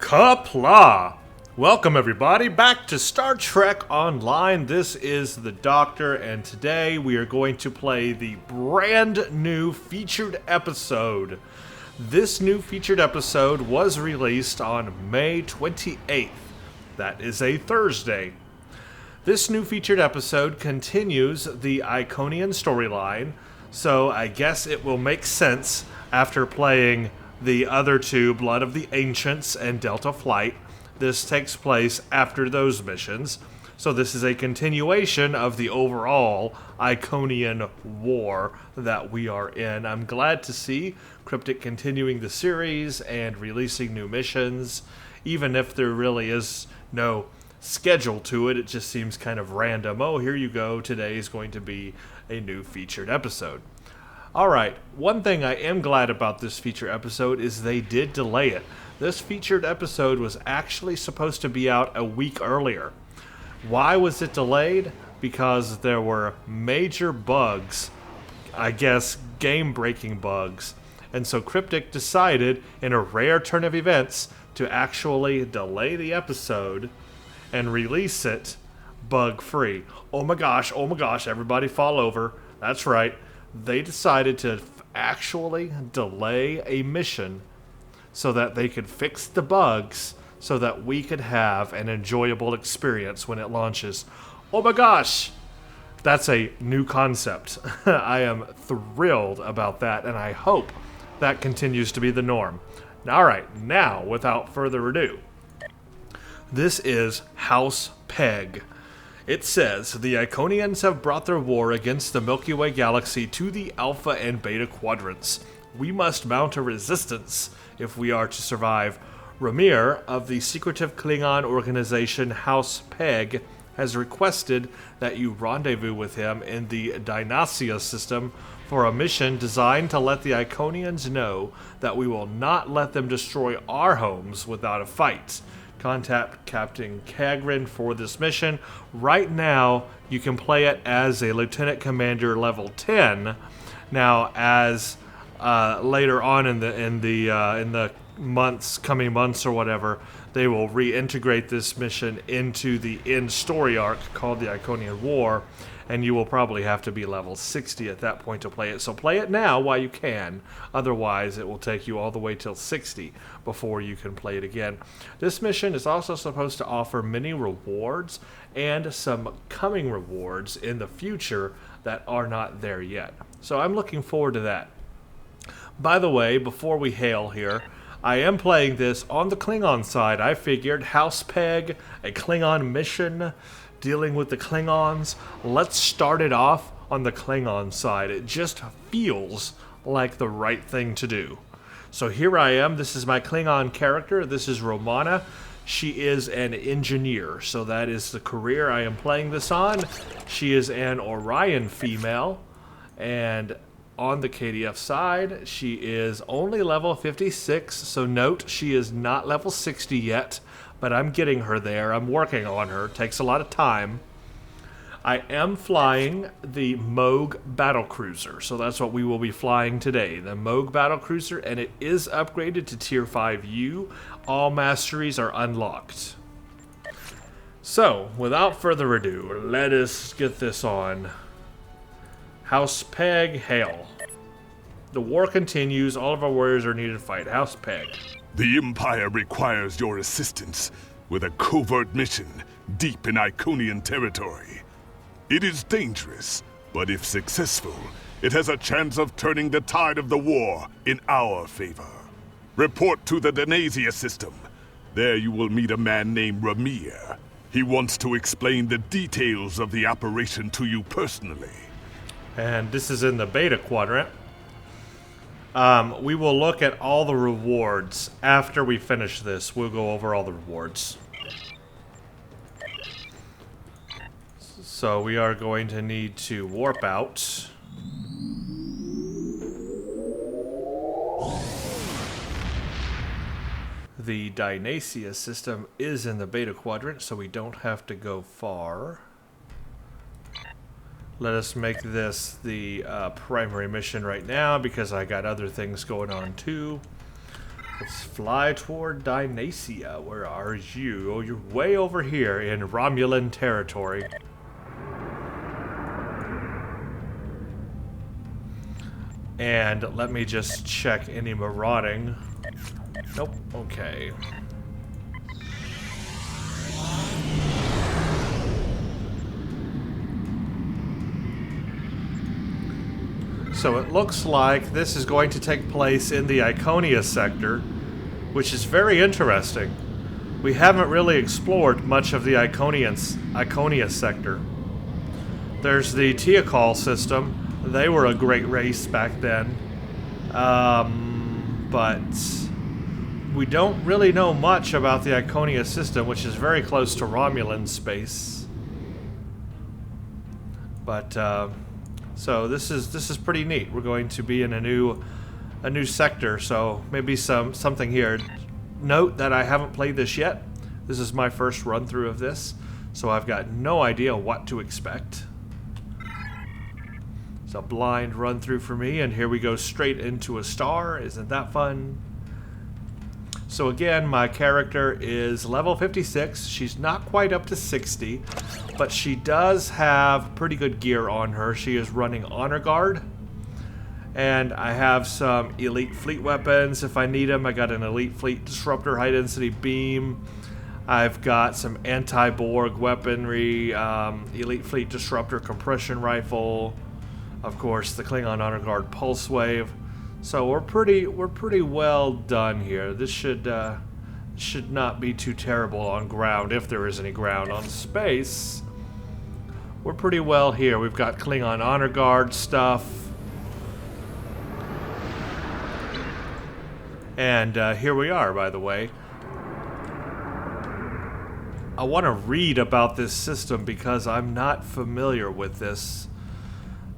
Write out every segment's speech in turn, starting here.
Kapla! Welcome everybody back to Star Trek Online. This is the Doctor, and today we are going to play the brand new featured episode. This new featured episode was released on May 28th. That is a Thursday. This new featured episode continues the Iconian storyline, so I guess it will make sense after playing the other two, Blood of the Ancients and Delta Flight. This takes place after those missions, so this is a continuation of the overall Iconian War that we are in. I'm glad to see Cryptic continuing the series and releasing new missions, even if there really is no schedule to it. It just seems kind of random. Oh, here you go, today is going to be a new featured episode. Alright, one thing I am glad about this feature episode is they did delay it. This featured episode was actually supposed to be out a week earlier. Why was it delayed? Because there were major bugs, I guess game-breaking bugs, and so Cryptic decided, in a rare turn of events, to actually delay the episode and release it bug-free. Oh my gosh, everybody fall over. That's right. They decided to actually delay a mission so that they could fix the bugs so that we could have an enjoyable experience when it launches. Oh my gosh! That's a new concept. I am thrilled about that, and I hope that continues to be the norm. Alright, now, without further ado, this is House Pegh. It says, the Iconians have brought their war against the Milky Way galaxy to the Alpha and Beta quadrants. We must mount a resistance if we are to survive. Ramir, of the secretive Klingon organization House Pegh, has requested that you rendezvous with him in the Dynasia system for a mission designed to let the Iconians know that we will not let them destroy our homes without a fight. Contact Captain Kagrin for this mission. Right now, you can play it as a Lieutenant Commander level 10. Now, as later on in the coming months or whatever, they will reintegrate this mission into the end story arc called the Iconian War, and you will probably have to be level 60 at that point to play it. So play it now while you can. Otherwise, it will take you all the way till 60 before you can play it again. This mission is also supposed to offer many rewards and some coming rewards in the future that are not there yet. So I'm looking forward to that. By the way, before we hail here, I am playing this on the Klingon side. I figured House Pegh, a Klingon mission dealing with the Klingons. Let's start it off on the Klingon side. It just feels like the right thing to do. So here I am. This is my Klingon character. This is Romana. She is an engineer, so that is the career I am playing this on. She is an Orion female, and on the KDF side, she is only level 56, so note she is not level 60 yet, but I'm getting her there. I'm working on her. It takes a lot of time. I am flying the Moog Battlecruiser, so that's what we will be flying today. The Moog Battlecruiser, and it is upgraded to Tier 5U. All masteries are unlocked. So, without further ado, let us get this on. House Pegh, hail. The war continues. All of our warriors are needed to fight. House Pegh. The Empire requires your assistance with a covert mission deep in Iconian territory. It is dangerous, but if successful, it has a chance of turning the tide of the war in our favor. Report to the Dynasia system. There you will meet a man named Ramir. He wants to explain the details of the operation to you personally. And this is in the Beta quadrant. We will look at all the rewards after we finish this. We'll go over all the rewards. So we are going to need to warp out. The Dynasia system is in the Beta quadrant, so we don't have to go far. Let us make this the primary mission right now because I got other things going on too. Let's fly toward Dynasia. Where are you? Oh, you're way over here in Romulan territory. And let me just check any marauding. Nope. Okay. So it looks like this is going to take place in the Iconia sector, which is very interesting. We haven't really explored much of the Iconia sector. There's the Teocall system. They were a great race back then. But we don't really know much about the Iconia system, which is very close to Romulan space. But so this is pretty neat. We're going to be in a new sector, so maybe something here. Note that I haven't played this yet. This is my first run through of this, so I've got no idea what to expect. It's a blind run through for me, and here we go straight into a star. Isn't that fun? So again, my character is level 56. She's not quite up to 60, but she does have pretty good gear on her. She is running Honor Guard, and I have some Elite Fleet weapons if I need them. I got an Elite Fleet Disruptor High Density Beam. I've got some anti-Borg weaponry, Elite Fleet Disruptor Compression Rifle. Of course, the Klingon Honor Guard Pulse Wave. So we're pretty well done here. This should not be too terrible on ground, if there is any ground. On space, we're pretty well here. We've got Klingon Honor Guard stuff. And here we are, by the way. I want to read about this system because I'm not familiar with this.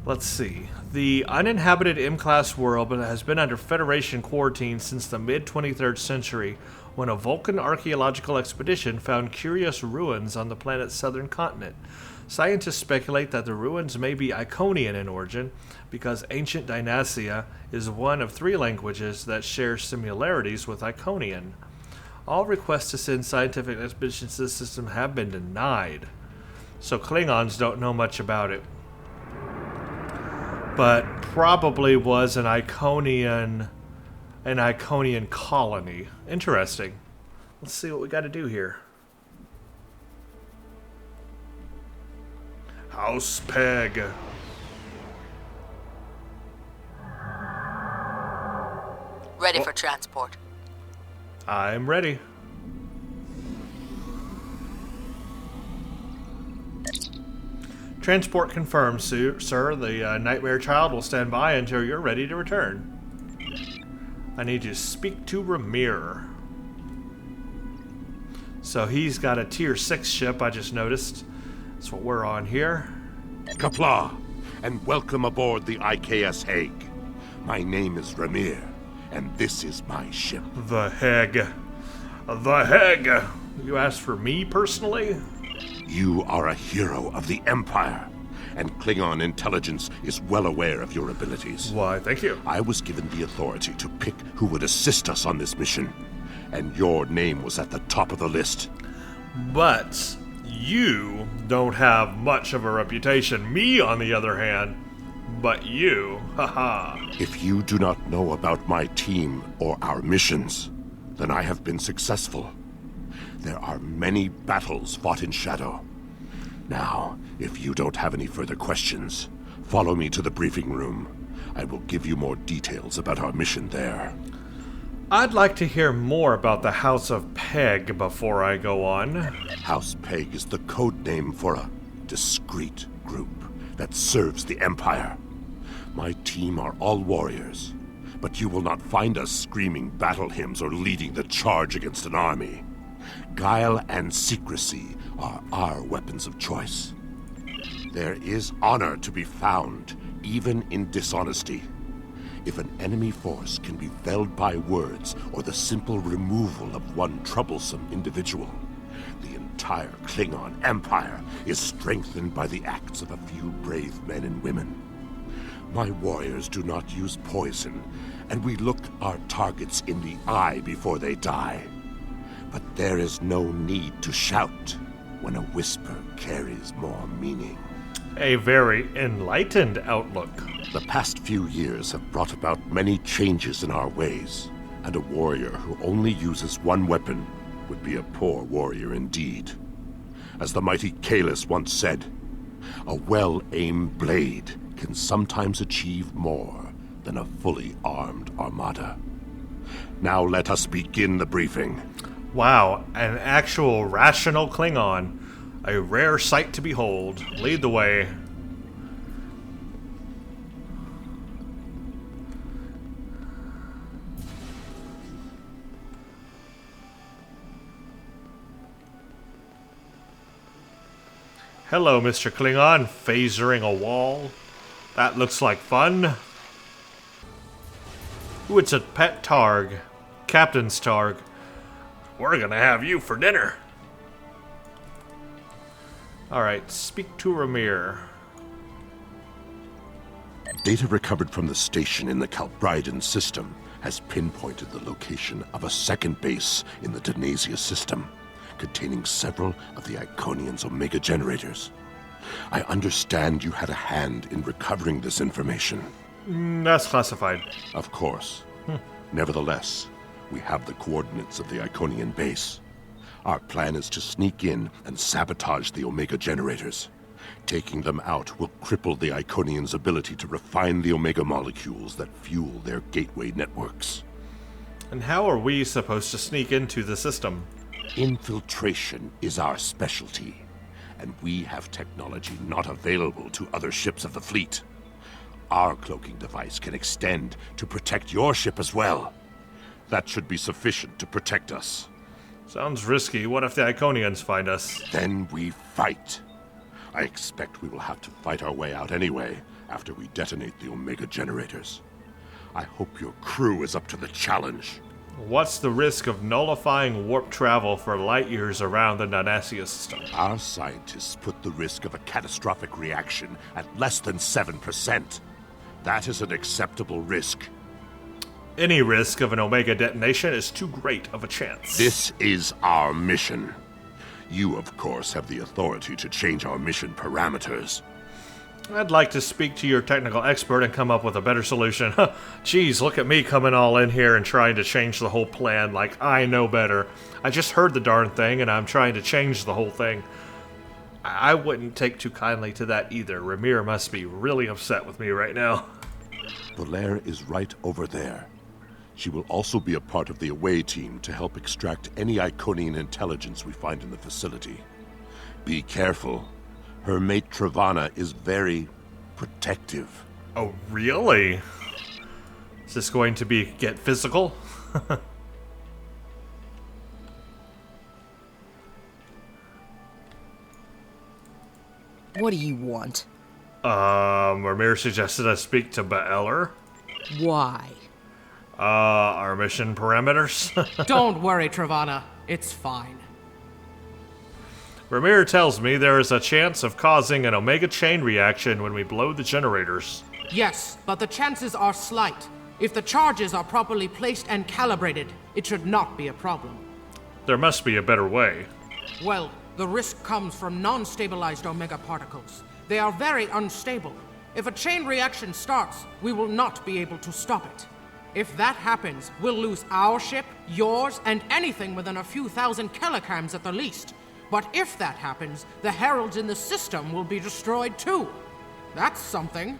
Let's see. The uninhabited M-class world has been under Federation quarantine since the mid-23rd century, when a Vulcan archaeological expedition found curious ruins on the planet's southern continent. Scientists speculate that the ruins may be Iconian in origin, because ancient Dynasia is one of 3 languages that share similarities with Iconian. All requests to send scientific expeditions to the system have been denied, so Klingons don't know much about it. But probably was an Iconian colony. Interesting. Let's see what we got to do here. House Pegh. Ready for transport. I'm ready. Transport confirmed, sir. The Nightmare Child will stand by until you're ready to return. I need to speak to Ramir. So he's got a tier 6 ship, I just noticed. That's what we're on here. Kapla, and welcome aboard the IKS Hague. My name is Ramir, and this is my ship. The Hague. The Hague. You asked for me personally? You are a hero of the Empire, and Klingon intelligence is well aware of your abilities. Why, thank you. I was given the authority to pick who would assist us on this mission, and your name was at the top of the list. But you don't have much of a reputation. Me, on the other hand, but you, haha. If you do not know about my team or our missions, then I have been successful. There are many battles fought in shadow. Now, if you don't have any further questions, follow me to the briefing room. I will give you more details about our mission there. I'd like to hear more about the House of Pegh before I go on. House Pegh is the code name for a discreet group that serves the Empire. My team are all warriors, but you will not find us screaming battle hymns or leading the charge against an army. Guile and secrecy are our weapons of choice. There is honor to be found, even in dishonesty. If an enemy force can be felled by words or the simple removal of one troublesome individual, the entire Klingon Empire is strengthened by the acts of a few brave men and women. My warriors do not use poison, and we look our targets in the eye before they die. But there is no need to shout when a whisper carries more meaning. A very enlightened outlook. The past few years have brought about many changes in our ways, and a warrior who only uses one weapon would be a poor warrior indeed. As the mighty Kalis once said, a well-aimed blade can sometimes achieve more than a fully armed armada. Now let us begin the briefing. Wow, an actual rational Klingon. A rare sight to behold. Lead the way. Hello, Mr. Klingon, phasering a wall. That looks like fun. Ooh, it's a pet Targ. Captain's Targ. We're gonna have you for dinner. Alright, speak to Ramir. Data recovered from the station in the Calbridan system has pinpointed the location of a second base in the Denasia system, containing several of the Iconian's Omega generators. I understand you had a hand in recovering this information. That's classified. Of course. Nevertheless, we have the coordinates of the Iconian base. Our plan is to sneak in and sabotage the Omega generators. Taking them out will cripple the Iconians' ability to refine the Omega molecules that fuel their gateway networks. And how are we supposed to sneak into the system? Infiltration is our specialty, and we have technology not available to other ships of the fleet. Our cloaking device can extend to protect your ship as well. That should be sufficient to protect us. Sounds risky. What if the Iconians find us? Then we fight. I expect we will have to fight our way out anyway, after we detonate the Omega generators. I hope your crew is up to the challenge. What's the risk of nullifying warp travel for light years around the Denasia system? Our scientists put the risk of a catastrophic reaction at less than 7%. That is an acceptable risk. Any risk of an Omega detonation is too great of a chance. This is our mission. You, of course, have the authority to change our mission parameters. I'd like to speak to your technical expert and come up with a better solution. Geez, look at me coming all in here and trying to change the whole plan like I know better. I just heard the darn thing and I'm trying to change the whole thing. I wouldn't take too kindly to that either. Ramir must be really upset with me right now. Belair is right over there. She will also be a part of the away team to help extract any Iconian intelligence we find in the facility. Be careful. Her mate Travana is very protective. Oh, really? Is this going to get physical? What do you want? Ramir suggested I speak to Baeller. Why? Our mission parameters? Don't worry, Travana. It's fine. Ramir tells me there is a chance of causing an Omega chain reaction when we blow the generators. Yes, but the chances are slight. If the charges are properly placed and calibrated, it should not be a problem. There must be a better way. Well, the risk comes from non-stabilized Omega particles. They are very unstable. If a chain reaction starts, we will not be able to stop it. If that happens, we'll lose our ship, yours, and anything within a few thousand kilograms at the least. But if that happens, the heralds in the system will be destroyed too. That's something.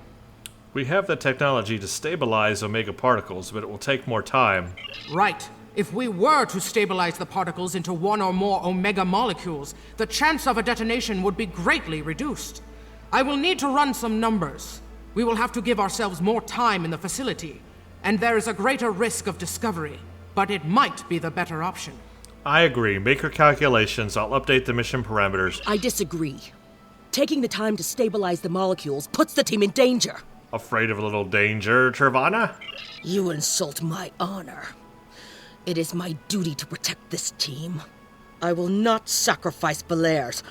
We have the technology to stabilize Omega particles, but it will take more time. Right. If we were to stabilize the particles into one or more Omega molecules, the chance of a detonation would be greatly reduced. I will need to run some numbers. We will have to give ourselves more time in the facility, and there is a greater risk of discovery, but it might be the better option. I agree. Make your calculations. I'll update the mission parameters. I disagree. Taking the time to stabilize the molecules puts the team in danger. Afraid of a little danger, Travana? You insult my honor. It is my duty to protect this team. I will not sacrifice Belair's.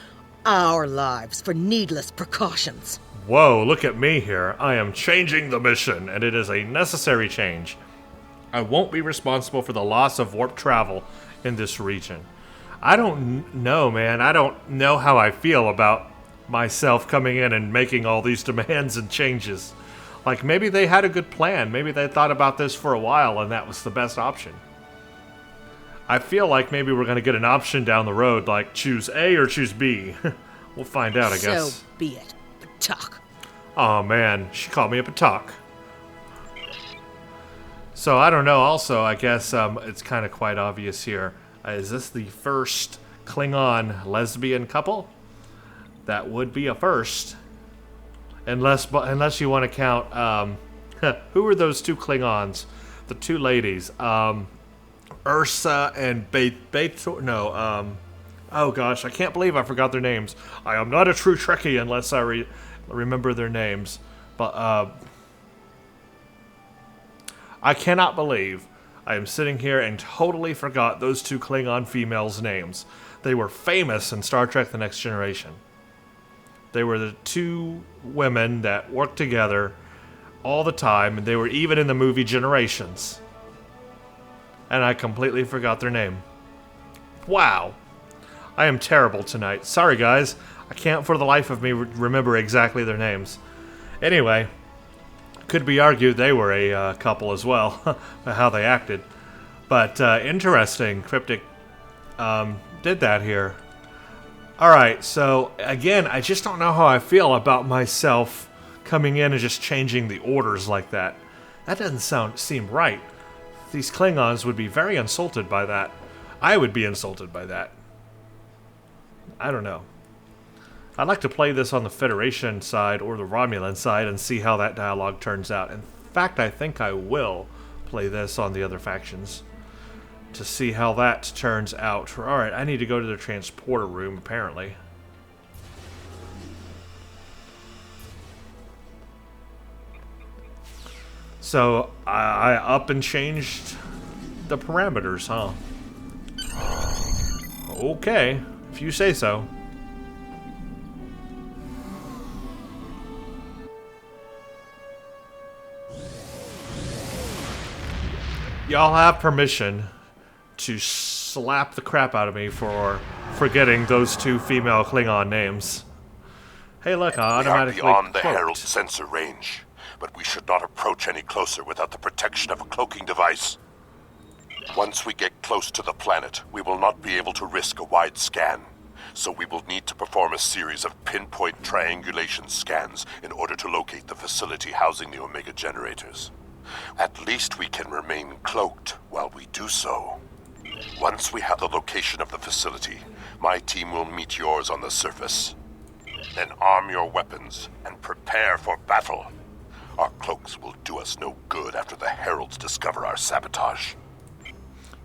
our lives for needless precautions. Whoa, look at me here. I am changing the mission, and it is a necessary change. I won't be responsible for the loss of warp travel in this region. I don't know, man. I don't know how I feel about myself coming in and making all these demands and changes. Like, maybe they had a good plan. Maybe they thought about this for a while, and that was the best option. I feel like maybe we're going to get an option down the road, like choose A or choose B. We'll find out, I guess. So be it. Patak. Oh man, she called me a patak. So I don't know. Also, I guess it's kind of quite obvious here. Is this the first Klingon lesbian couple? That would be a first, unless you want to count. Who are those two Klingons? The two ladies, Ursa and Betor. No, oh gosh, I can't believe I forgot their names. I am not a true Trekkie unless I remember their names. But I cannot believe I am sitting here and totally forgot those two Klingon females' names. They were famous in Star Trek The Next Generation. They were the two women that worked together all the time, and they were even in the movie Generations. And I completely forgot their name. Wow. I am terrible tonight. Sorry, guys. I can't for the life of me remember exactly their names. Anyway, could be argued they were a couple as well, how they acted. But interesting. Cryptic did that here. Alright, so again, I just don't know how I feel about myself coming in and just changing the orders like that. That doesn't seem right. These Klingons would be very insulted by that. I would be insulted by that. I don't know. I'd like to play this on the Federation side or the Romulan side and see how that dialogue turns out. In fact, I think I will play this on the other factions to see how that turns out. Alright, I need to go to the transporter room, apparently. So, I up and changed the parameters, huh? Okay, if you say so. Y'all have permission to slap the crap out of me for forgetting those two female Klingon names. Hey, look, I automatically We are beyond the cloaked. Herald sensor range, but we should not approach any closer without the protection of a cloaking device. Once we get close to the planet, we will not be able to risk a wide scan, so we will need to perform a series of pinpoint triangulation scans in order to locate the facility housing the Omega generators. At least we can remain cloaked while we do so. Once we have the location of the facility, my team will meet yours on the surface. Then arm your weapons and prepare for battle. Our cloaks will do us no good after the Heralds discover our sabotage.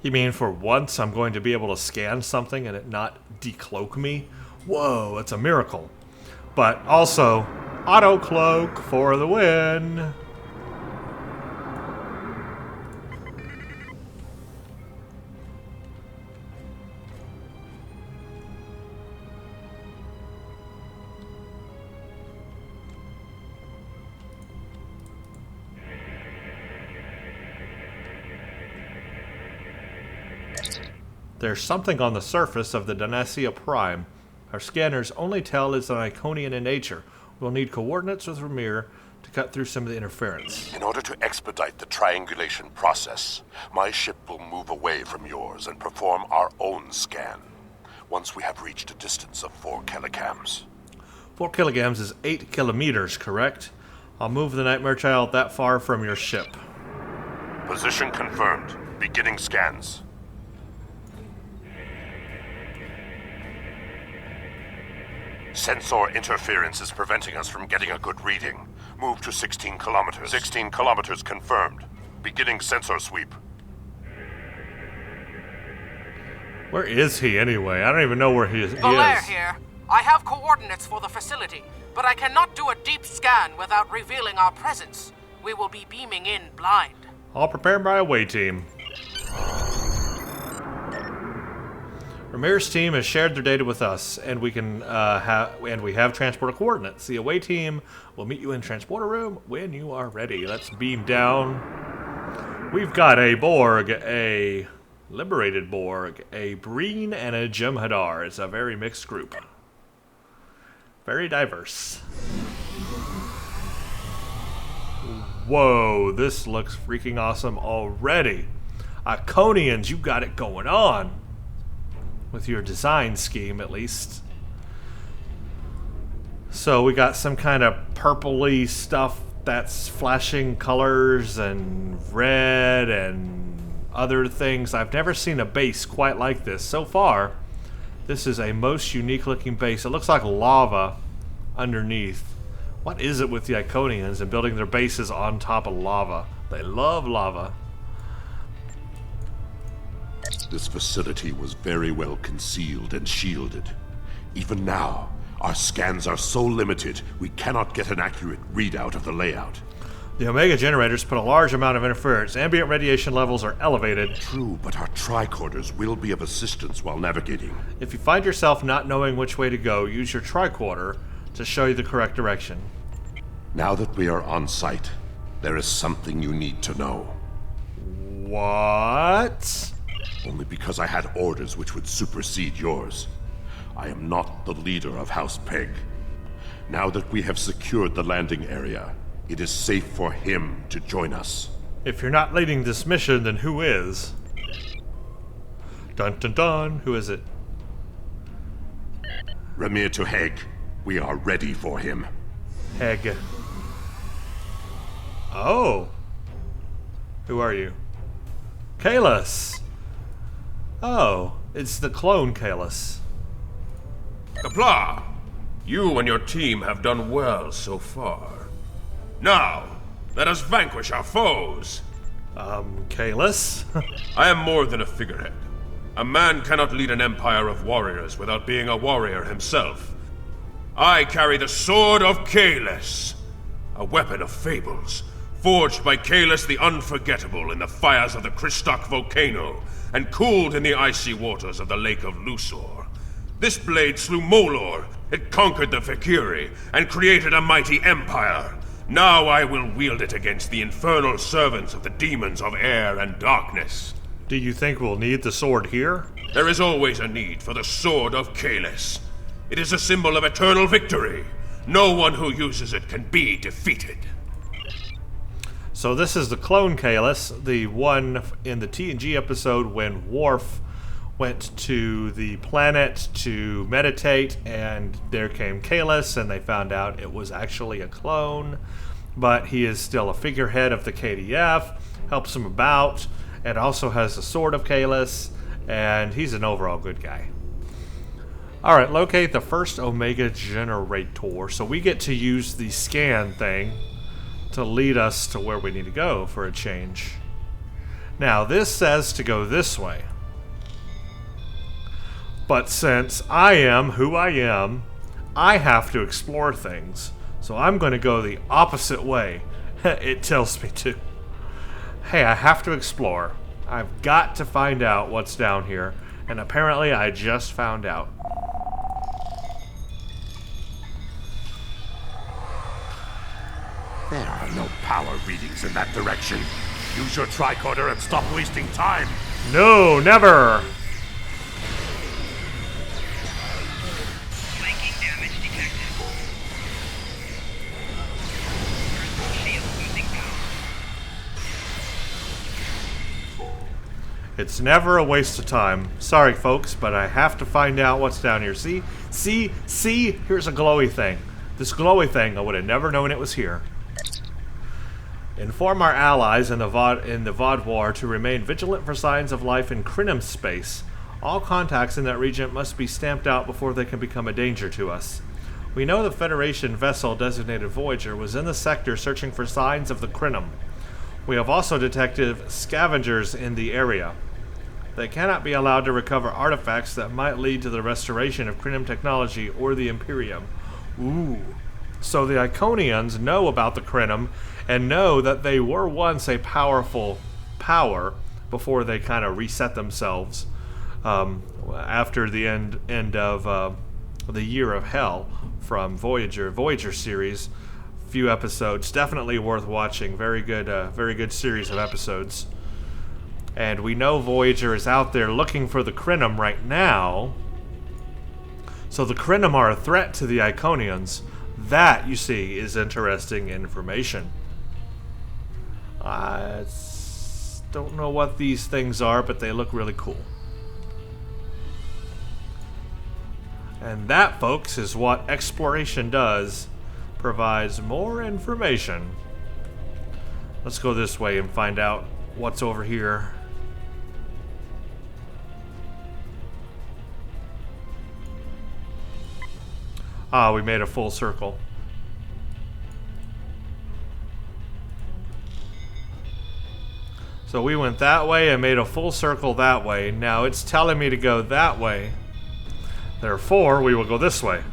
You mean for once I'm going to be able to scan something and it not decloak me? Whoa, it's a miracle. But also, auto cloak for the win. There's something on the surface of the Donesia Prime. Our scanners only tell it's an Iconian in nature. We'll need coordinates with Ramir to cut through some of the interference. In order to expedite the triangulation process, my ship will move away from yours and perform our own scan, once we have reached a distance of 4 kilograms. 4 kilograms is 8 kilometers, correct? I'll move the Nightmare Child that far from your ship. Position confirmed. Beginning scans. Sensor interference is preventing us from getting a good reading. Move to 16 kilometers. 16 kilometers confirmed. Beginning sensor sweep. Where is he anyway? I don't even know where he is. Valair here. I have coordinates for the facility, but I cannot do a deep scan without revealing our presence. We will be beaming in blind. I'll prepare my away team. Ramir's team has shared their data with us, and we have transporter coordinates. The away team will meet you in transporter room when you are ready. Let's beam down. We've got a Borg, a liberated Borg, a Breen, and a Jem'Hadar. It's a very mixed group. Very diverse. Whoa, this looks freaking awesome already. Iconians, you got it going on. With your design scheme, at least. So we got some kind of purpley stuff that's flashing colors and red and other things. I've never seen a base quite like this. So far, this is a most unique looking base. It looks like lava underneath. What is it with the Iconians and building their bases on top of lava? They love lava. This facility was very well concealed and shielded. Even now, our scans are so limited, we cannot get an accurate readout of the layout. The Omega generators put a large amount of interference. Ambient radiation levels are elevated. True, but our tricorders will be of assistance while navigating. If you find yourself not knowing which way to go, use your tricorder to show you the correct direction. Now that we are on site, there is something you need to know. What? Only because I had orders which would supersede yours. I am not the leader of House Pegh. Now that we have secured the landing area, it is safe for him to join us. If you're not leading this mission, then who is? Dun dun dun, who is it? Ramir to Hague. We are ready for him. Pegh. Oh. Who are you? Kalis. Oh, it's the clone Kalis. Kapla, you and your team have done well so far. Now, let us vanquish our foes. Kalis? I am more than a figurehead. A man cannot lead an empire of warriors without being a warrior himself. I carry the Sword of Kalis, a weapon of fables, forged by Kalis the Unforgettable in the fires of the Kristok volcano, and cooled in the icy waters of the Lake of Lusor. This blade slew Molor, it conquered the Fakiri, and created a mighty empire. Now I will wield it against the infernal servants of the demons of air and darkness. Do you think we'll need the sword here? There is always a need for the Sword of Kalis. It is a symbol of eternal victory. No one who uses it can be defeated. So this is the clone Kalis, the one in the TNG episode when Worf went to the planet to meditate, and there came Kalis, and they found out it was actually a clone, but he is still a figurehead of the KDF, helps him about, and also has the Sword of Kalis, and he's an overall good guy. Alright, locate the first Omega generator. So we get to use the scan thing to lead us to where we need to go for a change. Now, this says to go this way. But since I am who I am, I have to explore things. So I'm going to go the opposite way it tells me to. Hey, I have to explore. I've got to find out what's down here. And apparently I just found out. There are no power readings in that direction. Use your tricorder and stop wasting time. No, never! Flanking damage detected. Personal shield losing power. It's never a waste of time. Sorry, folks, but I have to find out what's down here. See? Here's a glowy thing. This glowy thing, I would have never known it was here. Inform our allies in the Vod War to remain vigilant for signs of life in Krynim space. All contacts in that region must be stamped out before they can become a danger to us. We know the Federation vessel designated Voyager was in the sector searching for signs of the Krynim. We have also detected scavengers in the area. They cannot be allowed to recover artifacts that might lead to the restoration of Krynim technology or the Imperium. Ooh. So the Iconians know about the Krynim and know that they were once a powerful power before they kind of reset themselves. after the end of the Year of Hell from Voyager series. Few episodes, definitely worth watching. Very good series of episodes. And we know Voyager is out there looking for the Crinum right now. So the Crinum are a threat to the Iconians. That, you see, is interesting information. I don't know what these things are, but they look really cool. And that, folks, is what exploration does. Provides more information. Let's go this way and find out what's over here. Ah, we made a full circle. So we went that way and made a full circle that way. Now it's telling me to go that way. Therefore, we will go this way.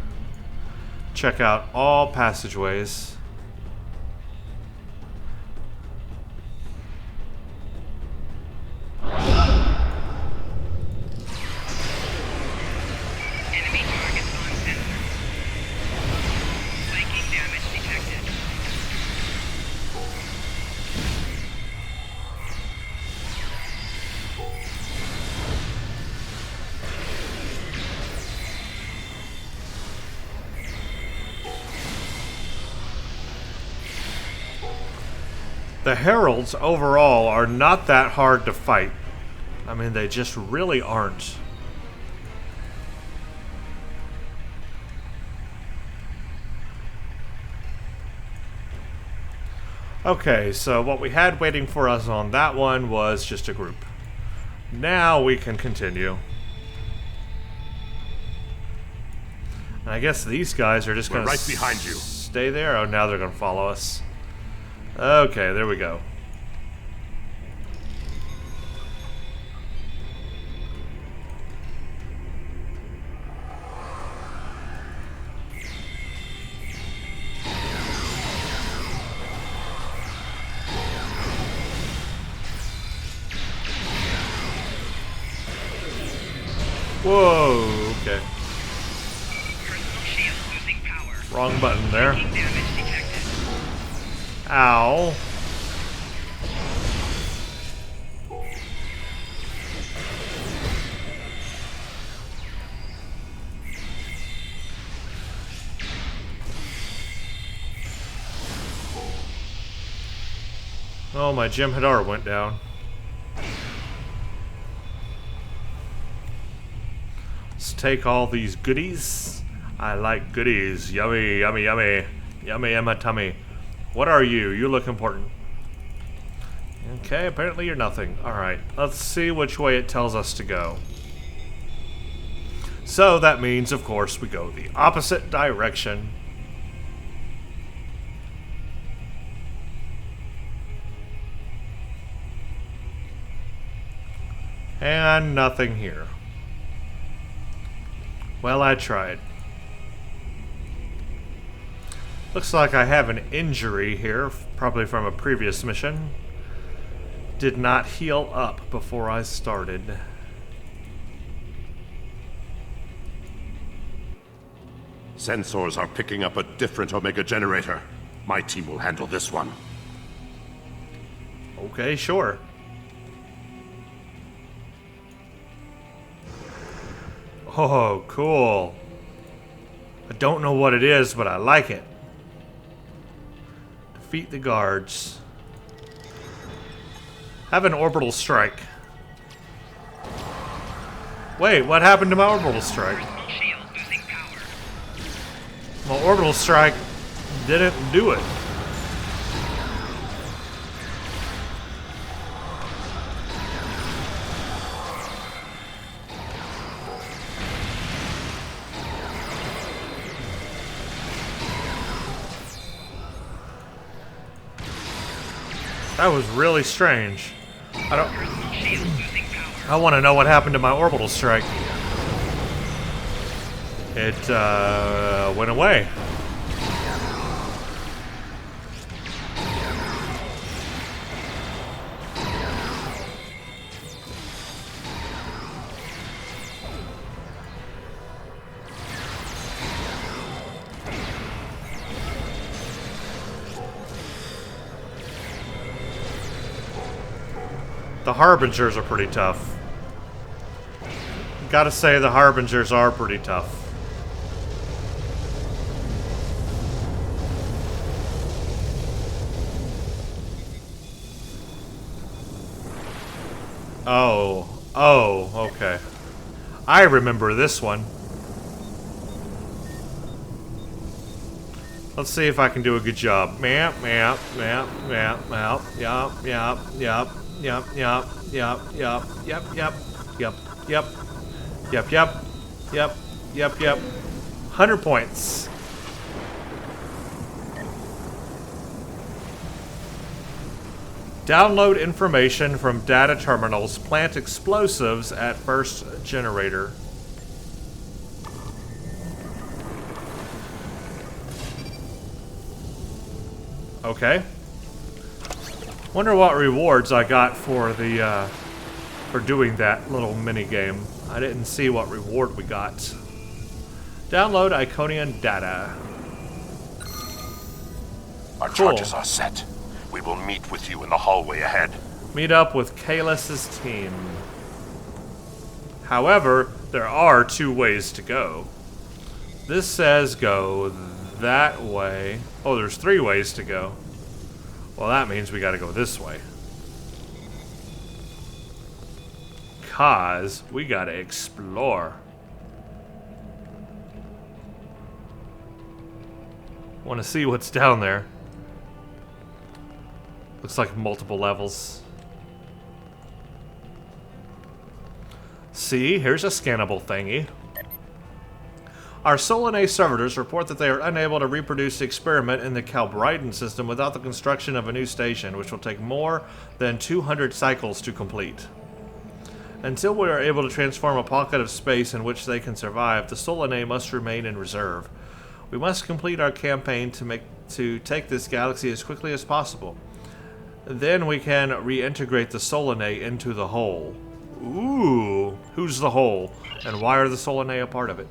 Check out all passageways. Enemy targets on sensor. Flanking damage detected. The Heralds overall are not that hard to fight. I mean, they just really aren't. Okay, so what we had waiting for us on that one was just a group. Now we can continue. And I guess these guys are just going to right behind you. Stay there. Oh, now they're going to follow us. Okay, there we go. Whoa, okay. Personal shield losing power. Wrong button there. Flanking damage detected. Ow. Oh, my Jem'Hadar went down. Let's take all these goodies. I like goodies. Yummy, yummy, yummy. Yummy in my tummy. What are you? You look important. Okay, apparently you're nothing. Alright, let's see which way it tells us to go. So that means, of course, we go the opposite direction. And nothing here. Well, I tried. Looks like I have an injury here, probably from a previous mission. Did not heal up before I started. Sensors are picking up a different Omega generator. My team will handle this one. Okay, sure. Oh, cool. I don't know what it is, but I like it. Defeat the guards. Have an orbital strike. Wait, what happened to my orbital strike? Personal shield losing power. My orbital strike didn't do it. That was really strange. Personal shield losing power. I want to know what happened to my orbital strike. It went away. The Harbingers are pretty tough. Gotta say, the Harbingers are pretty tough. Oh, okay. I remember this one. Let's see if I can do a good job. Yep. Yep. 100 points. Download information from data terminals. Plant explosives at first generator. Okay. Wonder what rewards I got for the for doing that little mini game. I didn't see what reward we got. Download Iconian data. Our charges are set. We will meet with you in the hallway ahead. Meet up with Kalis' team. However, there are 2 ways to go. This says go that way. Oh, there's 3 ways to go. Well, that means we gotta go this way. 'Cause we gotta explore. Wanna see what's down there. Looks like multiple levels. See, here's a scannable thingy. Our Solanae servitors report that they are unable to reproduce the experiment in the Calbriton system without the construction of a new station, which will take more than 200 cycles to complete. Until we are able to transform a pocket of space in which they can survive, the Solanae must remain in reserve. We must complete our campaign to take this galaxy as quickly as possible. Then we can reintegrate the Solanae into the whole. Ooh, who's the whole? And why are the Solanae a part of it?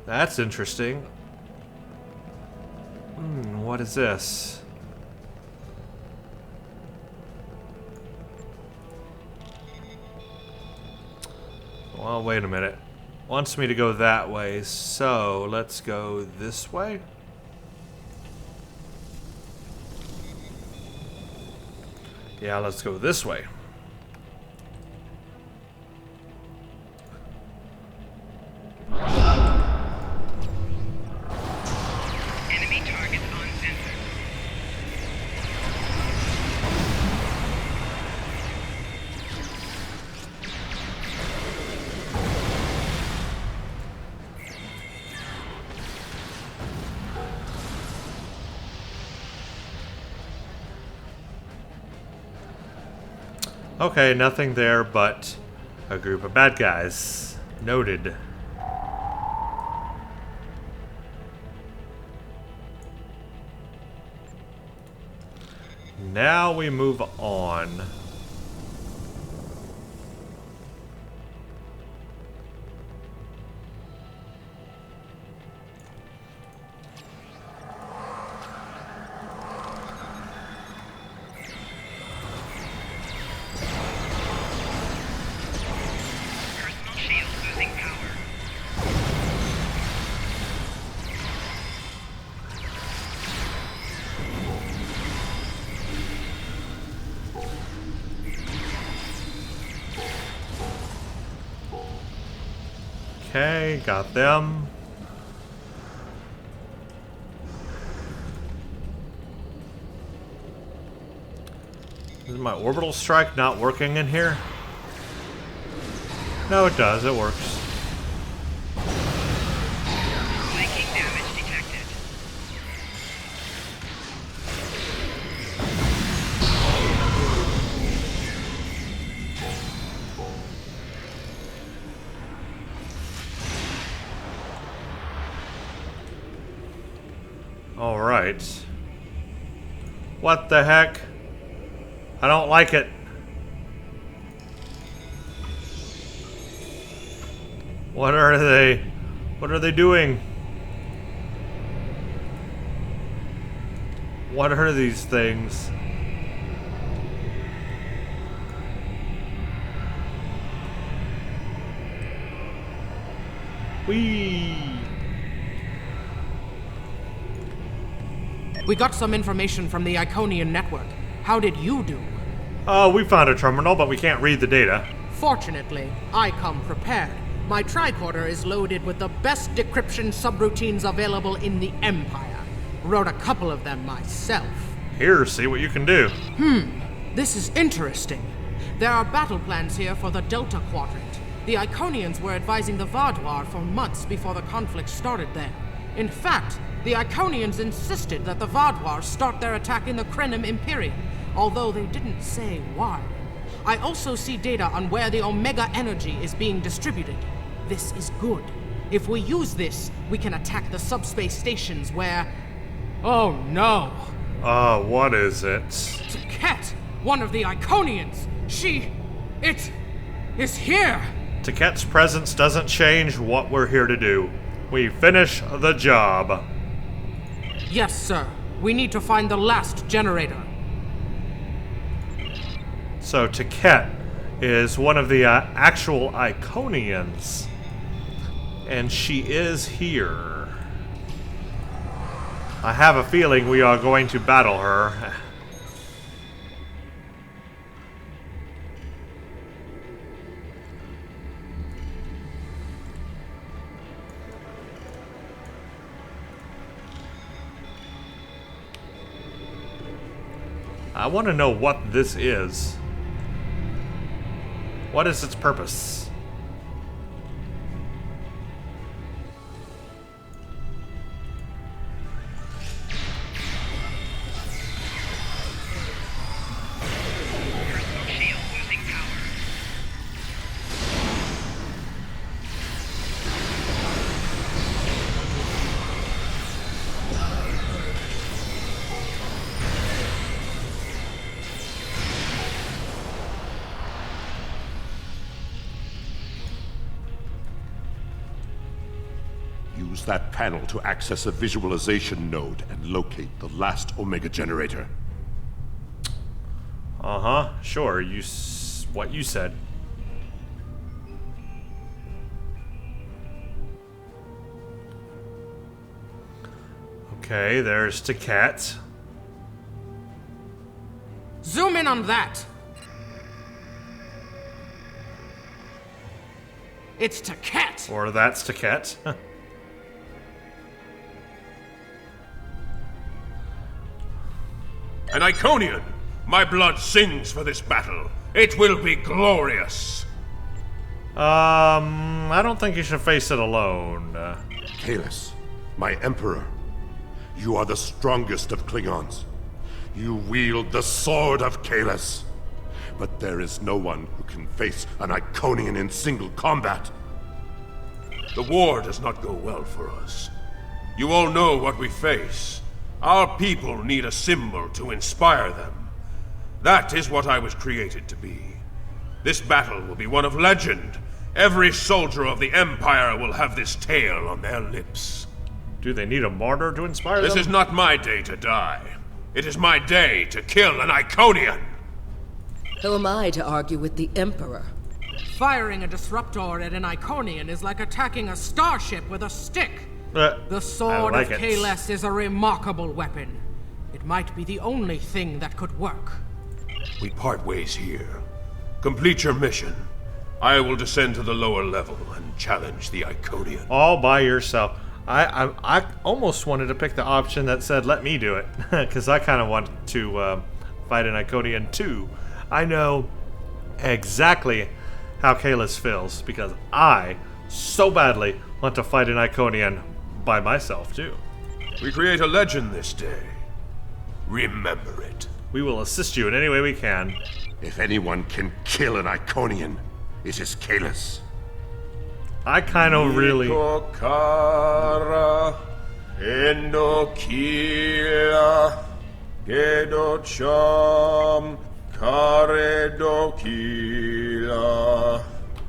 That's interesting. What is this? Well, wait a minute. Wants me to go that way, so let's go this way. Yeah, let's go this way. Enemy target on sensor. Okay, nothing there but a group of bad guys. Noted. Now we move on. Personal shield losing power. Okay, got them. Is my orbital strike not working in here? No, it does. It works. Flanking damage detected. All right. What the heck? I don't like it. What are they? What are they doing? What are these things? Whee! We got some information from the Iconian network. How did you do? We found a terminal, but we can't read the data. Fortunately, I come prepared. My tricorder is loaded with the best decryption subroutines available in the Empire. Wrote a couple of them myself. Here, see what you can do. This is interesting. There are battle plans here for the Delta Quadrant. The Iconians were advising the Vardwar for months before the conflict started there. In fact, the Iconians insisted that the Vardwar start their attack in the Krenim Imperium, although they didn't say why. I also see data on where the Omega energy is being distributed. This is good. If we use this, we can attack the subspace stations where... Oh no! What is it? It's a cat! One of the Iconians! It is here! Taket's presence doesn't change what we're here to do. We finish the job. Yes, sir. We need to find the last generator. So Taket is one of the actual Iconians. And she is here. I have a feeling we are going to battle her. I want to know what this is. What is its purpose? Personal shield losing power. Use that panel to access a visualization node and locate the last Omega generator. Sure, what you said. Okay, there's Taket. Zoom in on that! It's Taket! Or that's Taket. An Iconian! My blood sings for this battle. It will be glorious. I don't think you should face it alone. Kahless, my Emperor, you are the strongest of Klingons. You wield the sword of Kahless. But there is no one who can face an Iconian in single combat. The war does not go well for us. You all know what we face. Our people need a symbol to inspire them. That is what I was created to be. This battle will be one of legend. Every soldier of the Empire will have this tale on their lips. Do they need a martyr to inspire them? This is not my day to die. It is my day to kill an Iconian! Who am I to argue with the Emperor? Firing a disruptor at an Iconian is like attacking a starship with a stick. The sword I like of it. Kahless is a remarkable weapon. It might be the only thing that could work. We part ways here. Complete your mission. I will descend to the lower level and challenge the Iconian. All by yourself. I almost wanted to pick the option that said let me do it. Because I kind of want to fight an Iconian too. I know exactly how Kahless feels. Because I so badly want to fight an Iconian by myself too. We create a legend this day. Remember it. We will assist you in any way we can. If anyone can kill an Iconian, it is Kahless. I kind of really... Kara, Endokila, Gedocham, Karedokila,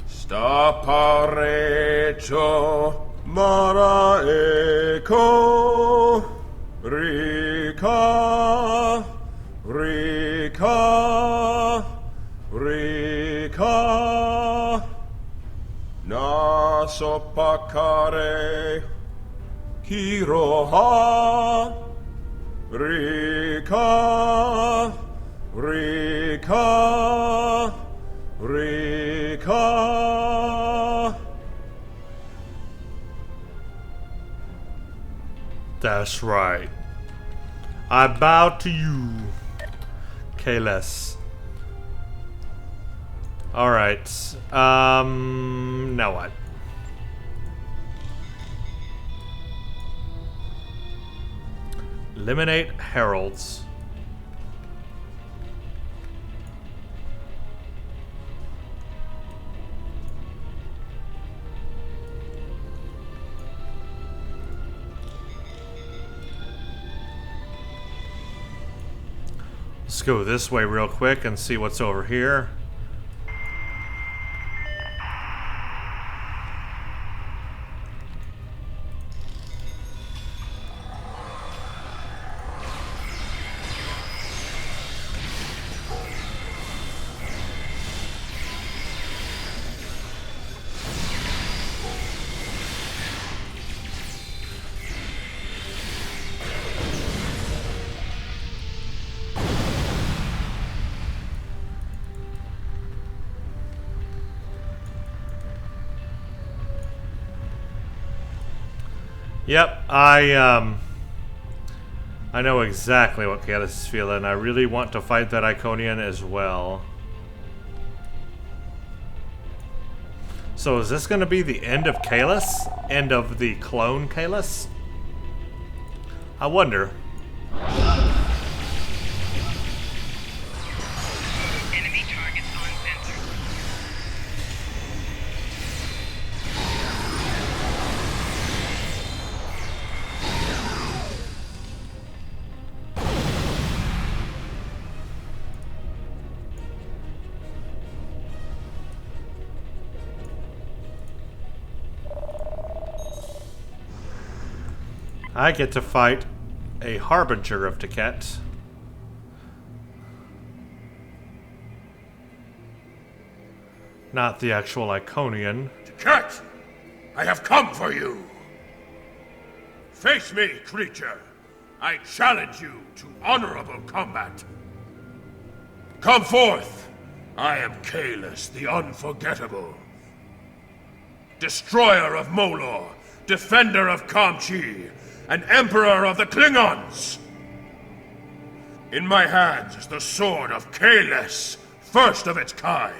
Staparecho, Maraeko, Rika, Rika, Rika, Nas sopakare Kiroha Rika Rika Rika. That's right. I bow to you, Kalis. Alright. Now what? Eliminate heralds. Let's go this way real quick and see what's over here. Yep, I know exactly what Kalis is feeling. I really want to fight that Iconian as well. So is this going to be the end of Kalis? End of the clone Kalis? I wonder. Enemy targets on sensor. I get to fight a harbinger of Tiket. Not the actual Iconian. Cat, I have come for you. Face me, creature. I challenge you to honorable combat. Come forth. I am Kalis, the Unforgettable. Destroyer of Molor, defender of Kamchi, and Emperor of the Klingons! In my hands is the sword of Kalis, first of its kind.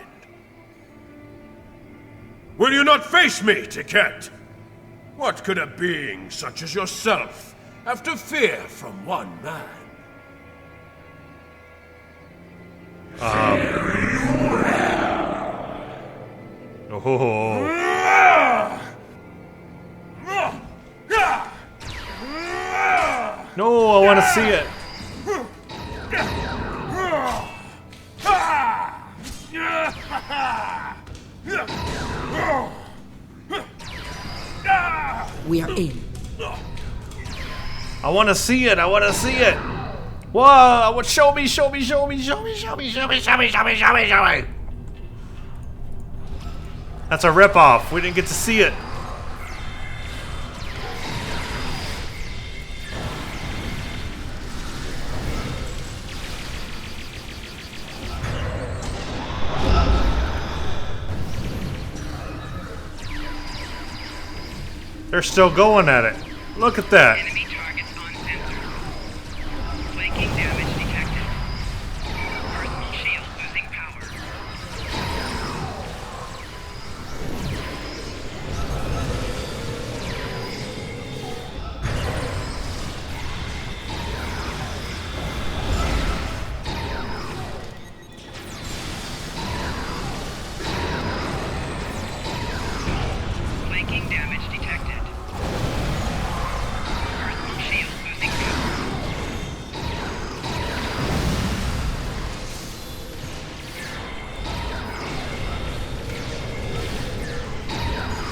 Will you not face me, Tiket? What could a being such as yourself have to fear from one man? Oh. No, I want to see it. We are in. I want to see it. I want to see it. Whoa! Show me! Show me! Show me! Show me! Show me! Show me! Show me! Show me! Show me! Show me! That's a ripoff. We didn't get to see it. They're still going at it. Look at that. Enemy targets on sensor. Flanking damage detected. Personal shield losing power. Flanking damage detected. Personal shield losing power.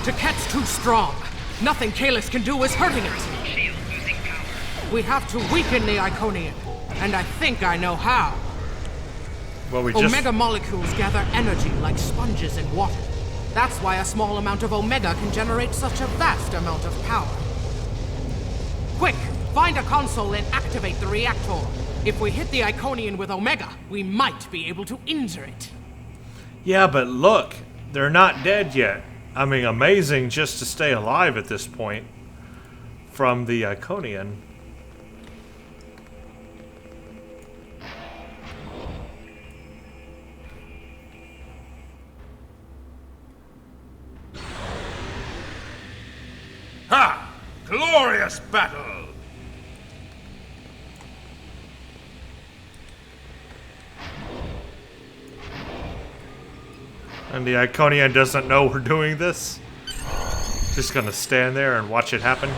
Tiket's too strong. Nothing Kalis can do is hurting it. Shield losing power. We have to weaken the Iconian, and I think I know how. Well, we just... Omega molecules gather energy like sponges in water. That's why a small amount of Omega can generate such a vast amount of power. Quick! Find a console and activate the reactor. If we hit the Iconian with Omega, we might be able to injure it. Yeah, but look, they're not dead yet. I mean, amazing just to stay alive at this point from the Iconian. Ha! Glorious battle! And the Iconian doesn't know we're doing this. Just gonna stand there and watch it happen.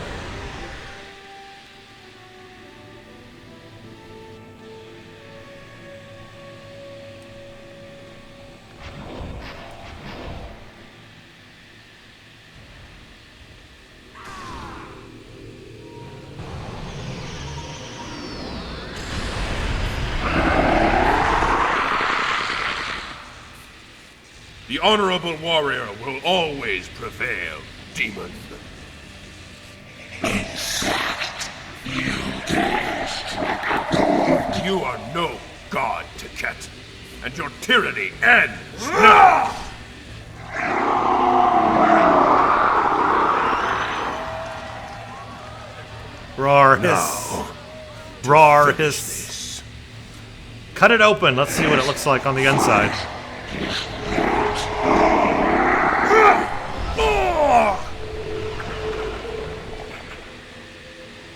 The honorable warrior will always prevail, demon. You are no god, Tiket, and your tyranny ends now! Roar hiss. Roar hiss. Cut it open. Let's see what it looks like on the inside.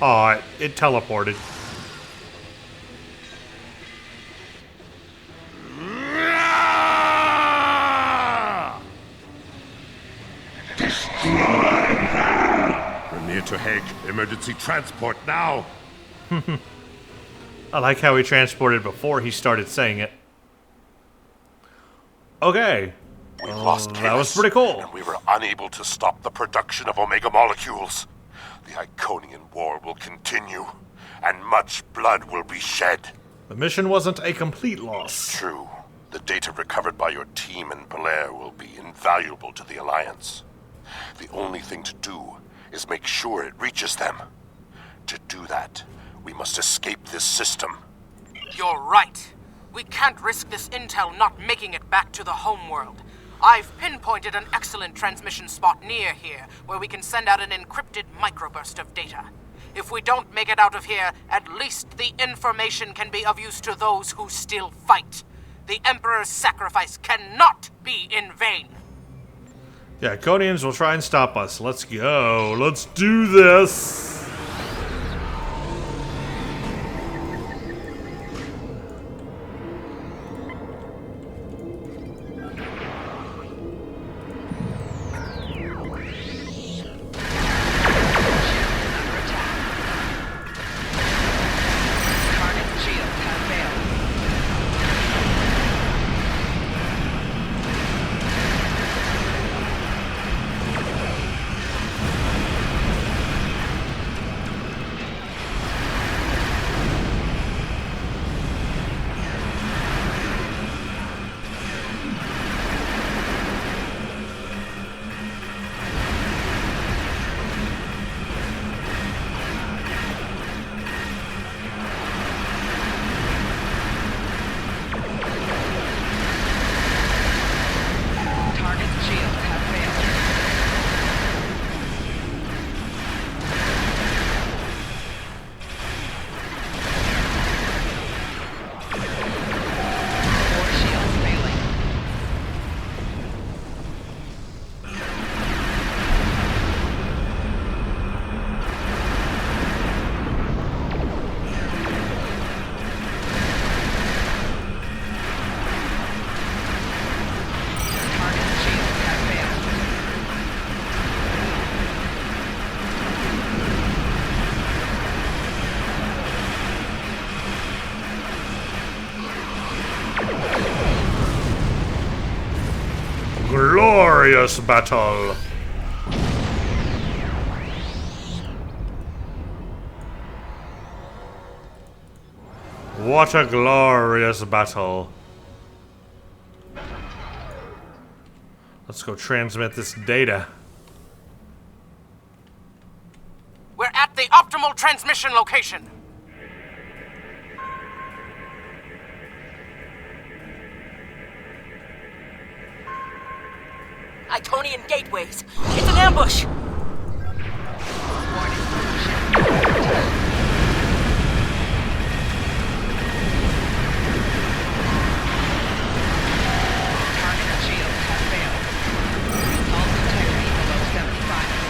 Aw, it teleported. We're near to Pegh. Emergency transport now. I like how he transported before he started saying it. Okay. We lost That was Kalis, pretty cool. and we were unable to stop the production of Omega molecules. The Iconian War will continue, and much blood will be shed. The mission wasn't a complete loss. True. The data recovered by your team in Belair will be invaluable to the Alliance. The only thing to do is make sure it reaches them. To do that, we must escape this system. You're right. We can't risk this intel not making it back to the homeworld. I've pinpointed an excellent transmission spot near here where we can send out an encrypted microburst of data. If we don't make it out of here, at least the information can be of use to those who still fight. The Emperor's sacrifice cannot be in vain. Yeah, Iconians will try and stop us. Let's go. Let's do this. Glorious battle. What a glorious battle. Let's go transmit this data. We're at the optimal transmission location. Iconian gateways. It's an ambush. Target shields have failed. Hull integrity below 75%.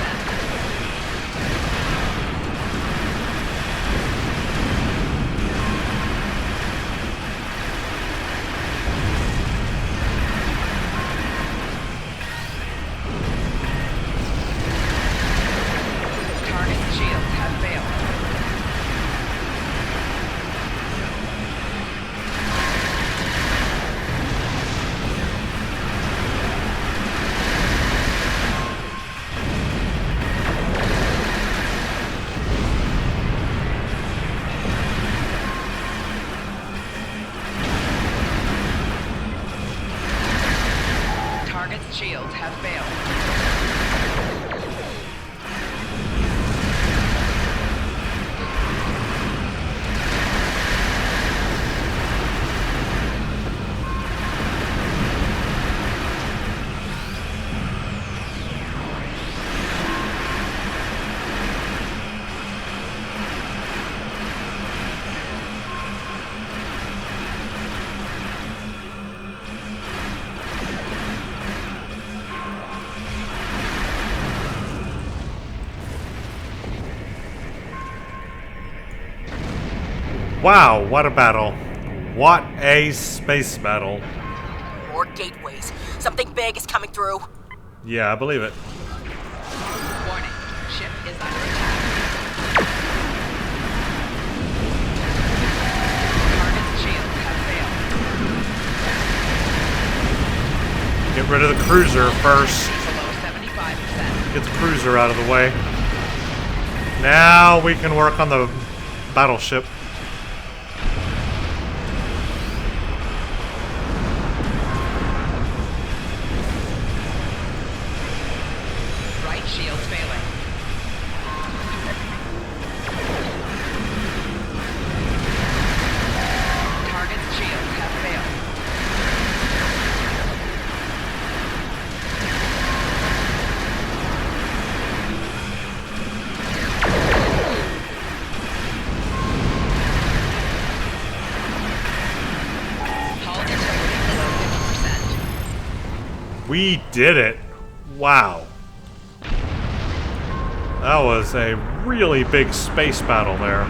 Target shields have failed. Target's shields have failed. Wow, what a battle. What a space battle. More gateways. Something big is coming through. Yeah, I believe it. Warning. Ship is under attack. Target's shields have failed. Get rid of the cruiser first. Below 75%. Get the cruiser out of the way. Now we can work on the battleship. Right shield failing. Target's shields have failed. Hull integrity below 50%. We did it. Wow. That was a really big space battle there.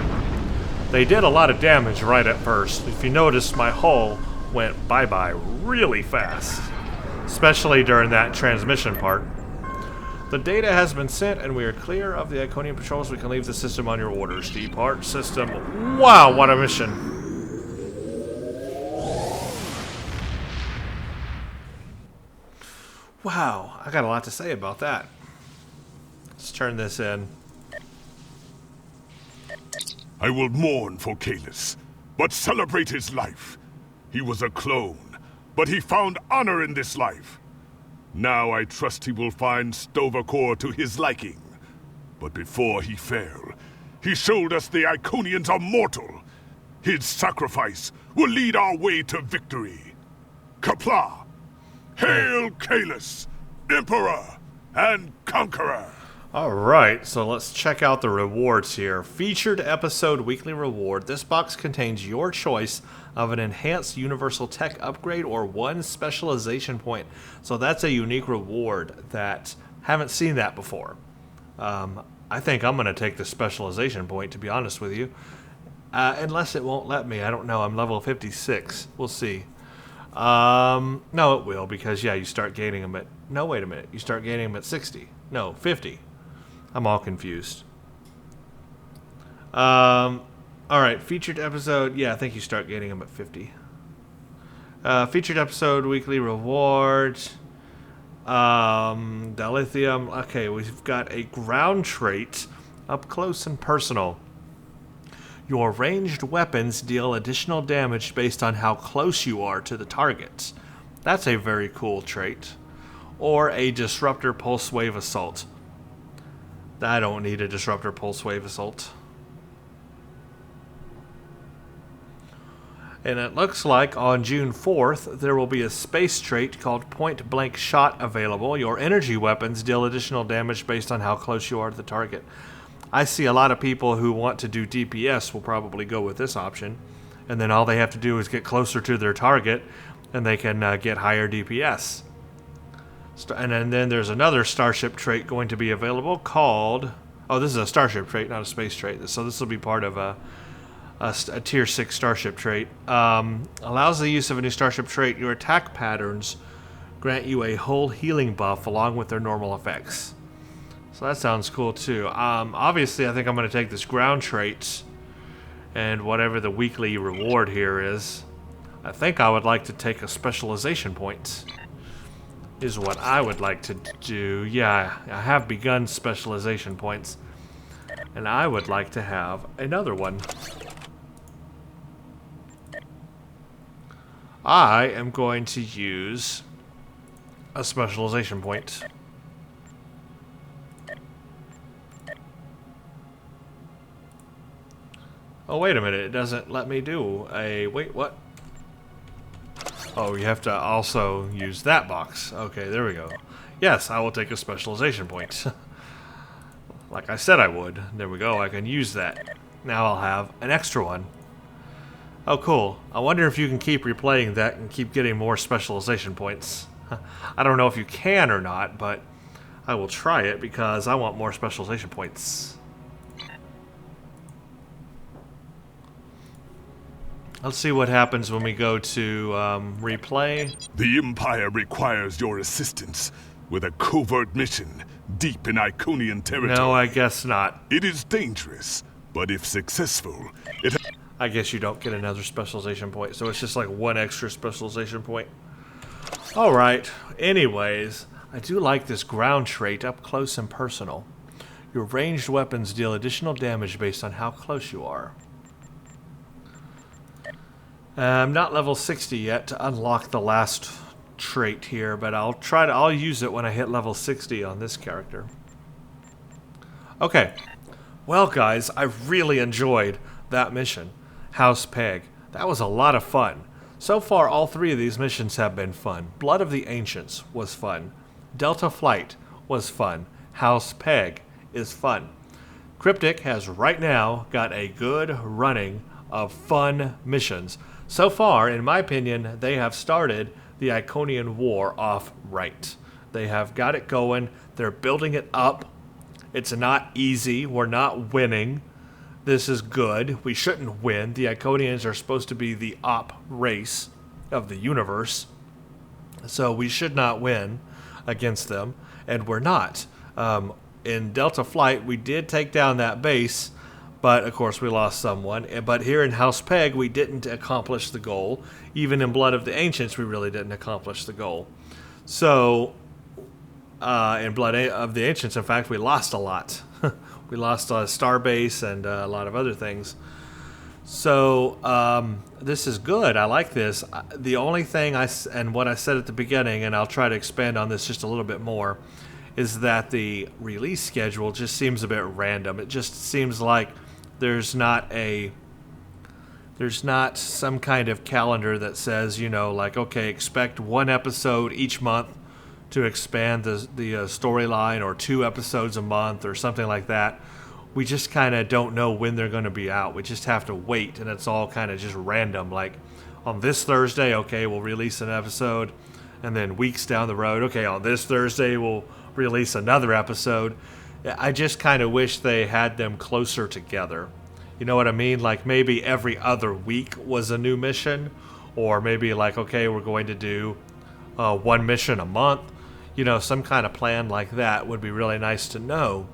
They did a lot of damage right at first. If you notice, my hull went bye-bye really fast, especially during that transmission part. The data has been sent and we are clear of the Iconian patrols. We can leave the system on your orders. Depart system. Wow, what a mission. Wow, I got a lot to say about that. Let's turn this in. I will mourn for Kalis, but celebrate his life. He was a clone, but he found honor in this life. Now I trust he will find Stovacor to his liking. But before he fell, he showed us the Iconians are mortal. His sacrifice will lead our way to victory. Kapla! Hail Kalis, Emperor and Conqueror! Alright, so let's check out the rewards here. Featured episode weekly reward. This box contains your choice of an enhanced universal tech upgrade or one specialization point. So that's a unique reward that haven't seen that before. I think I'm going to take the specialization point, to be honest with you. Unless it won't let me. I don't know. I'm level 56. We'll see. No, it will, because, yeah, you start gaining them at... No, wait a minute. You start gaining them at 60. No, 50. I'm all confused. Alright, featured episode. Yeah, I think you start gaining them at 50. Featured episode, weekly reward. Dilithium. Okay, we've got a ground trait. Up close and personal. Your ranged weapons deal additional damage based on how close you are to the target. That's a very cool trait. or a Disruptor Pulse Wave Assault. I don't need a Disruptor Pulse Wave Assault. And it looks like on June 4th, there will be a space trait called Point Blank Shot available. Your energy weapons deal additional damage based on how close you are to the target. I see a lot of people who want to do DPS will probably go with this option. And then all they have to do is get closer to their target, and they can get higher DPS. And then there's another Starship trait going to be available called... Oh, this is a Starship trait, not a space trait. So this will be part of a Tier 6 Starship trait. Allows the use of a new Starship trait. Your attack patterns grant you a whole healing buff along with their normal effects. So that sounds cool too. Obviously, I think I'm going to take this ground trait and whatever the weekly reward here is. I think I would like to take a specialization point. Is what I would like to do. Yeah, I have begun specialization points. And I would like to have another one. I am going to use a specialization point. Oh, wait a minute. It doesn't let me do a... Wait, what? Oh, you have to also use that box. Okay, there we go. Yes, I will take a specialization point. Like I said I would. There we go. I can use that. Now I'll have an extra one. Oh, cool. I wonder if you can keep replaying that and keep getting more specialization points. I don't know if you can or not, but I will try it because I want more specialization points. Let's see what happens when we go to replay. The Empire requires your assistance with a covert mission deep in Iconian territory. No, I guess not. It is dangerous, but if successful, it... I guess you don't get another specialization point, so it's just like one extra specialization point. Alright, anyways, I do like this ground trait, up close and personal. Your ranged weapons deal additional damage based on how close you are. I'm not level 60 yet to unlock the last trait here, but I'll use it when I hit level 60 on this character. Okay, well guys, I really enjoyed that mission, House Pegh. That was a lot of fun. So far, all three of these missions have been fun. Blood of the Ancients was fun. Delta Flight was fun. House Pegh is fun. Cryptic has right now got a good running of fun missions. So far, in my opinion, they have started the Iconian War off right. They have got it going. They're building it up. It's not easy. We're not winning. This is good. We shouldn't win. The Iconians are supposed to be the op race of the universe. So we should not win against them. And we're not. In Delta Flight, we did take down that base. But, of course, we lost someone. But here in House Pegh, we didn't accomplish the goal. Even in Blood of the Ancients, we really didn't accomplish the goal. So, in Blood of the Ancients, in fact, we lost a lot. We lost a starbase and a lot of other things. So, this is good. I like this. The only thing and what I said at the beginning, and I'll try to expand on this just a little bit more, is that the release schedule just seems a bit random. It just seems like there's not some kind of calendar that says, you know, like, okay, expect one episode each month to expand the storyline, or 2 episodes a month or something like that. We just kind of don't know when they're going to be out. We just have to wait, and it's all kind of just random. Like, on this Thursday, okay, we'll release an episode, and then weeks down the road, okay, on this Thursday we'll release another episode. I just kind of wish they had them closer together. You know what I mean? Like maybe every other week was a new mission, or maybe like, okay, we're going to do one mission a month. You know, some kind of plan like that would be really nice to know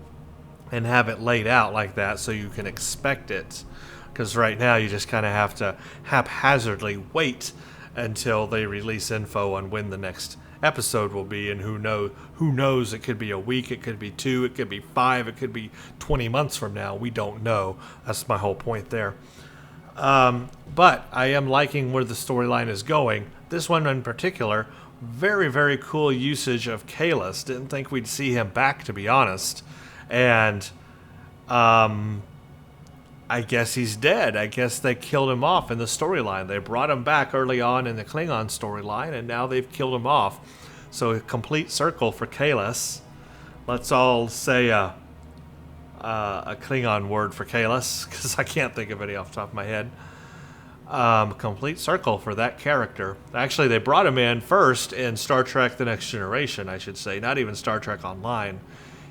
and have it laid out like that so you can expect it. Because right now you just kind of have to haphazardly wait until they release info on when the next episode will be, and who knows, it could be a week, it could be 2, it could be 5, it could be 20 months from now. We don't know. That's my whole point there. But I am liking where the storyline is going. This one in particular, very, very cool usage of Kalis. Didn't think we'd see him back, to be honest. And I guess he's dead. I guess they killed him off in the storyline. They brought him back early on in the Klingon storyline, and now they've killed him off. So a complete circle for Kalis. Let's all say a Klingon word for Kalis, because I can't think of any off the top of my head. Complete circle for that character. Actually, they brought him in first in Star Trek The Next Generation, I should say. Not even Star Trek Online.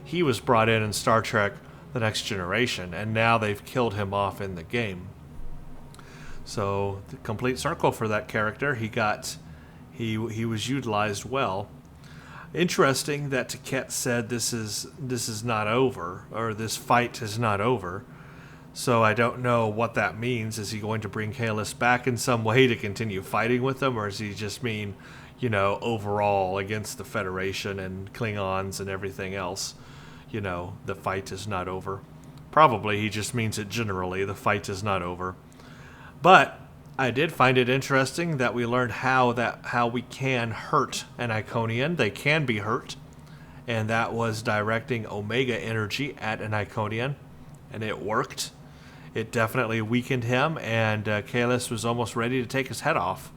He was brought in Star Trek The Next Generation, and now they've killed him off in the game. So, the complete circle for that character. He was utilized well. Interesting that Taket said this is not over, or this fight is not over. So I don't know what that means. Is he going to bring Kalis back in some way to continue fighting with them, or does he just mean, overall against the Federation and Klingons and everything else? The fight is not over. Probably he just means it generally. The fight is not over. But I did find it interesting that we learned how we can hurt an Iconian. They can be hurt, and that was directing Omega energy at an Iconian, and it worked. It definitely weakened him, and Kalis was almost ready to take his head off.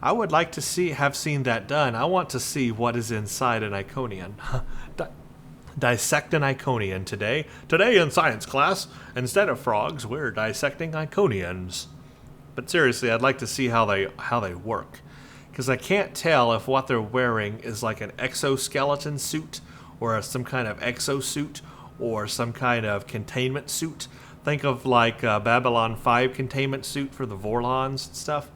I would like to have seen that done. I want to see what is inside an Iconian. Dissect an Iconian today. Today in science class, instead of frogs, we're dissecting Iconians. But seriously, I'd like to see how they work, because I can't tell if what they're wearing is like an exoskeleton suit, or some kind of exosuit, or some kind of containment suit. Think of like Babylon 5 containment suit for the Vorlons and stuff.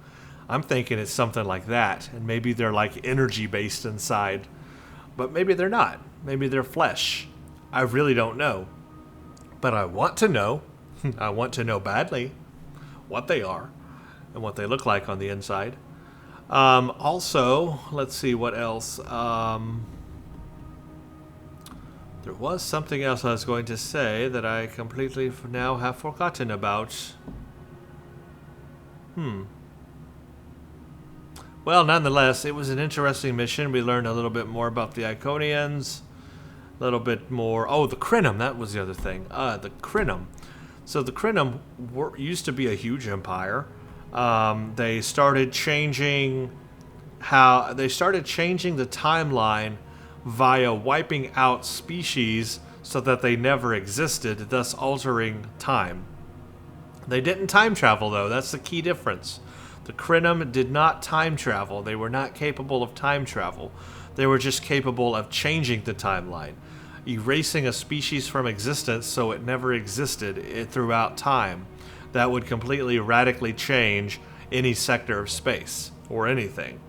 I'm thinking it's something like that, and maybe they're like energy based inside, but maybe they're not. Maybe they're flesh. I really don't know, but I want to know. I want to know badly what they are and what they look like on the inside. Also, let's see what else. There was something else I was going to say that I completely now have forgotten about. Well, nonetheless, it was an interesting mission. We learned a little bit more about the Iconians. A little bit more. Oh, the Krynom. That was the other thing. The Krynom. So the Krynom used to be a huge empire. They started changing the timeline via wiping out species so that they never existed, thus altering time. They didn't time travel, though. That's the key difference. The Krynom did not time travel. They were not capable of time travel. They were just capable of changing the timeline, erasing a species from existence so it never existed throughout time. That would completely radically change any sector of space or anything.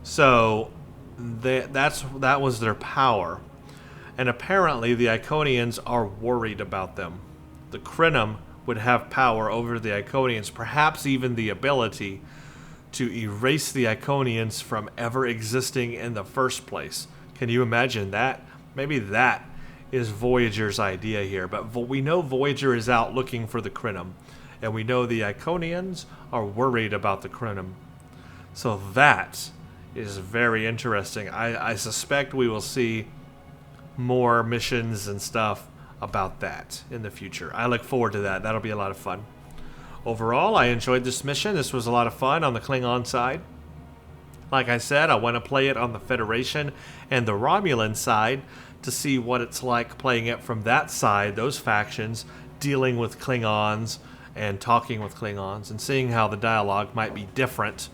So that was their power. And apparently the Iconians are worried about them. The Krynom would have power over the Iconians, perhaps even the ability to erase the Iconians from ever existing in the first place. Can you imagine that? Maybe that is Voyager's idea here. But we know Voyager is out looking for the Krynom, and we know the Iconians are worried about the Krynom. So that is very interesting. I suspect we will see more missions and stuff about that in the future. I look forward to that. That'll be a lot of fun. Overall, I enjoyed this mission. This was a lot of fun on the Klingon side. Like I said, I want to play it on the Federation and the Romulan side to see what it's like playing it from that side, those factions, dealing with Klingons and talking with Klingons and seeing how the dialogue might be different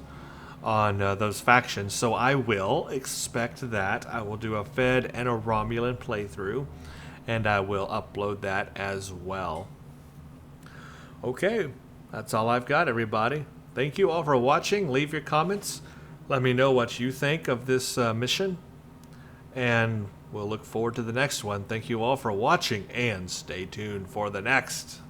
on those factions. So I will expect that. I will do a Fed and a Romulan playthrough, and I will upload that as well. Okay, that's all I've got, everybody. Thank you all for watching. Leave your comments. Let me know what you think of this mission, and we'll look forward to the next one. Thank you all for watching, and stay tuned for the next.